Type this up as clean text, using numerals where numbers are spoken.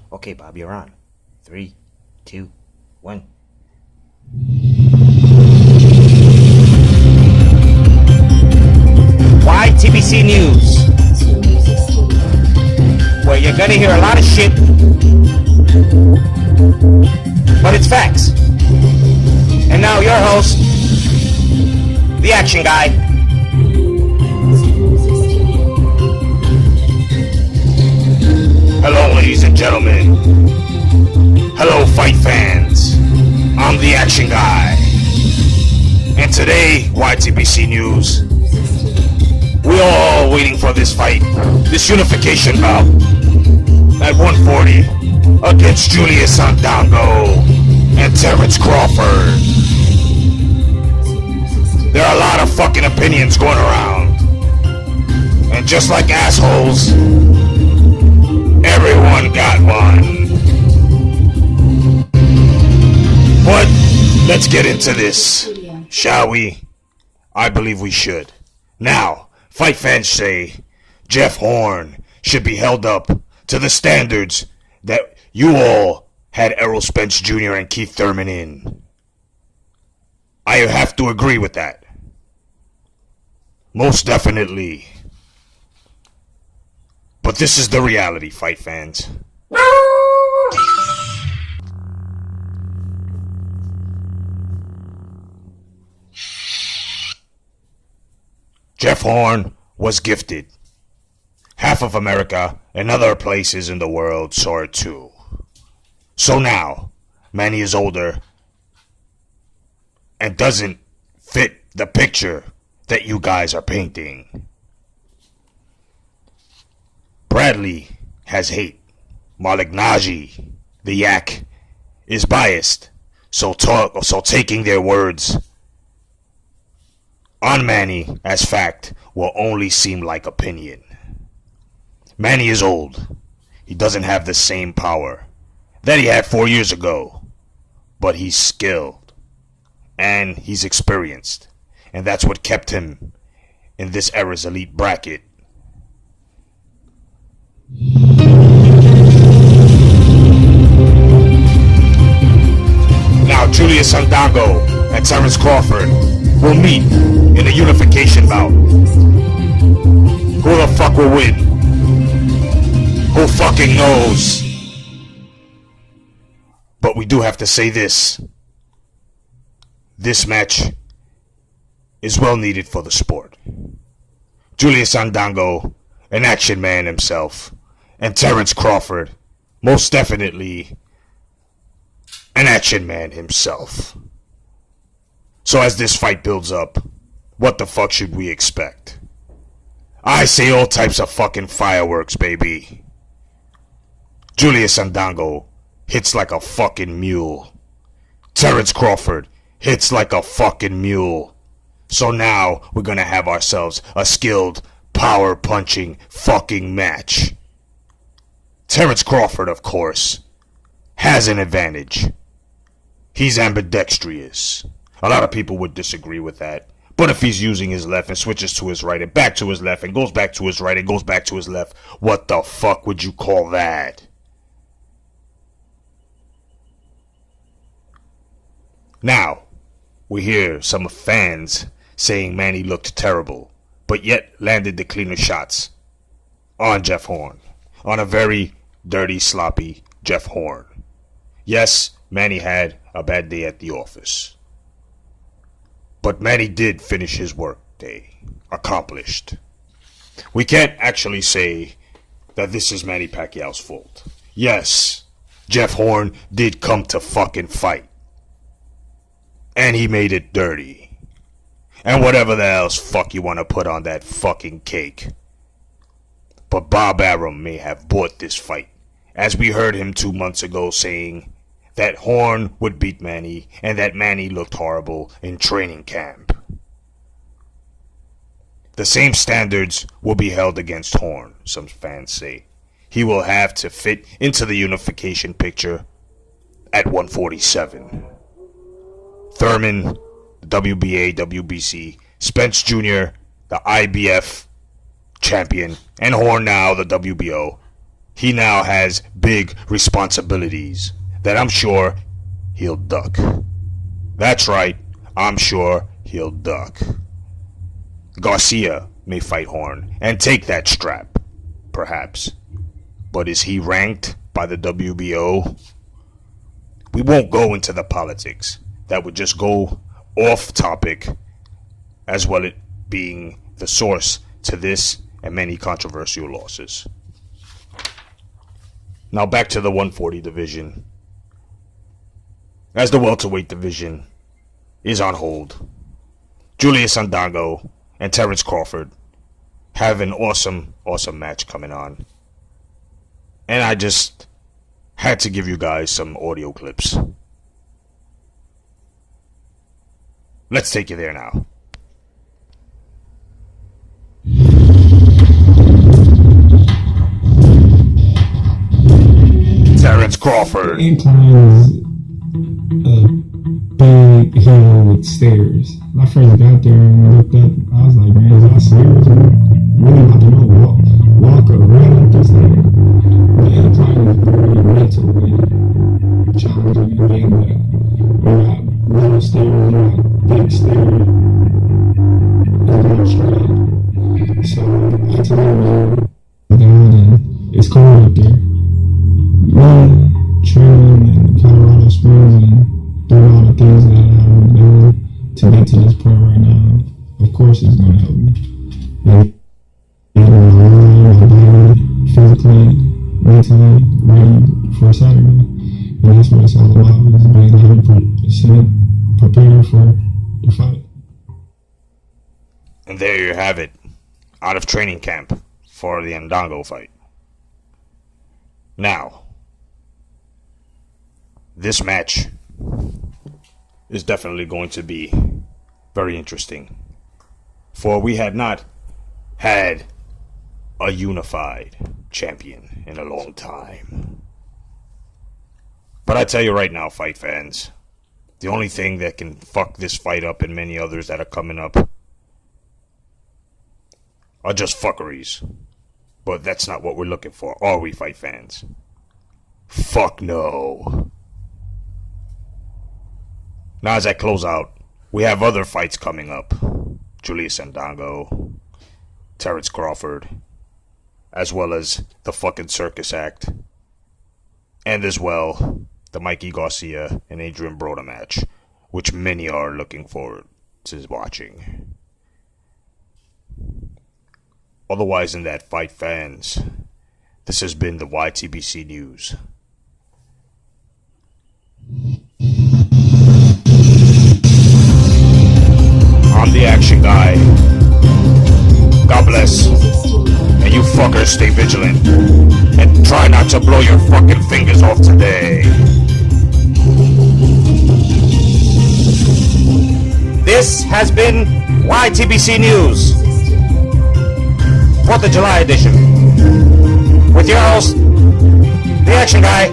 Okay, Bob, you're on. 3, 2, 1. YTBC News, where you're gonna hear a lot of shit, but it's facts. And now your host, the action guy. Hello, ladies and gentlemen. Hello, fight fans. I'm the action guy. And today, YTBC News, we're all waiting for this fight, this unification bout at 140 against Julius Indango and Terrence Crawford. There are a lot of fucking opinions going around. And just like assholes, everyone got one. But let's get into this, shall we? I believe we should. Now, fight fans say Jeff Horn should be held up to the standards that you all had Errol Spence Jr. and Keith Thurman in. I have to agree with that. Most definitely. But this is the reality, fight fans. Jeff Horn was gifted. Half of America and other places in the world saw it too. So now, Manny is older and doesn't fit the picture that you guys are painting. Bradley has hate. Malignaggi, the yak, is biased. So taking their words on Manny as fact will only seem like opinion. Manny is old. He doesn't have the same power that he had 4 years ago. But he's skilled. And he's experienced. And that's what kept him in this era's elite bracket. Now Julius Indango and Terrence Crawford will meet in a unification bout. Who the fuck will win? Who fucking knows? But we do have to say this. This match is well needed for the sport. Julius Indango, an action man himself, and Terrence Crawford, most definitely an action man himself. So as this fight builds up, what the fuck should we expect? I say all types of fucking fireworks, baby. Julius Indango hits like a fucking mule. Terrence Crawford hits like a fucking mule. So now we're gonna have ourselves a skilled, power-punching fucking match. Terrence Crawford, of course, has an advantage. He's ambidextrous. A lot of people would disagree with that. But if he's using his left and switches to his right and back to his left and goes back to his right and goes back to his left, what the fuck would you call that? Now, we hear some fans saying Manny looked terrible, but yet landed the cleaner shots on Jeff Horn. On a very dirty, sloppy Jeff Horn. Yes, Manny had a bad day at the office. But Manny did finish his work day. Accomplished. We can't actually say that this is Manny Pacquiao's fault. Yes, Jeff Horn did come to fucking fight. And he made it dirty. And whatever the else fuck you want to put on that fucking cake. But Bob Arum may have bought this fight, as we heard him 2 months ago saying that Horn would beat Manny and that Manny looked horrible in training camp. The same standards will be held against Horn, some fans say. He will have to fit into the unification picture at 147. Thurman, the WBA, WBC, Spence Jr., the IBF champion, and Horn now, the WBO, he now has big responsibilities that I'm sure he'll duck. That's right, I'm sure he'll duck. Garcia may fight Horn and take that strap, perhaps. But is he ranked by the WBO? We won't go into the politics. That would just go off topic, as well it being the source to this and many controversial losses. Now back to the 140 division. As the welterweight division is on hold, Julius Indango and Terrence Crawford have an awesome match coming on. And I just had to give you guys some audio clips. Let's take you there now. Terrence Crawford. The incline is a big hill with stairs. When I first got there and looked up, I was like, man, is that stairs? Really about to know walk around up this thing. The incline is very mentally challenging and big, but we got little stairs, we got big stairs, and little straight. So I told him, down and it's cold up there. Me, training in Colorado Springs and doing all the things that I've done to get to this point right now, of course it's going to help me. And my mind, my body, physically, mentally, ready for Saturday. And that's what it's all about, is being prepared for the fight. And there you have it, out of training camp for the Indango fight. Now, this match is definitely going to be very interesting, for we had not had a unified champion in a long time. But I tell you right now, fight fans, the only thing that can fuck this fight up and many others that are coming up are just fuckeries. But that's not what we're looking for, are we, fight fans? Fuck no. Now as I close out, we have other fights coming up. Julius Indango, Terrence Crawford, as well as the fucking circus act. And as well, the Mikey Garcia and Adrian Broda match, which many are looking forward to watching. Otherwise than that, fight fans, this has been the YTBC News. I'm the action guy. God bless. And you fuckers stay vigilant. And try not to blow your fucking fingers off today. This has been YTBC News. 4th of July edition. With your host, the action guy,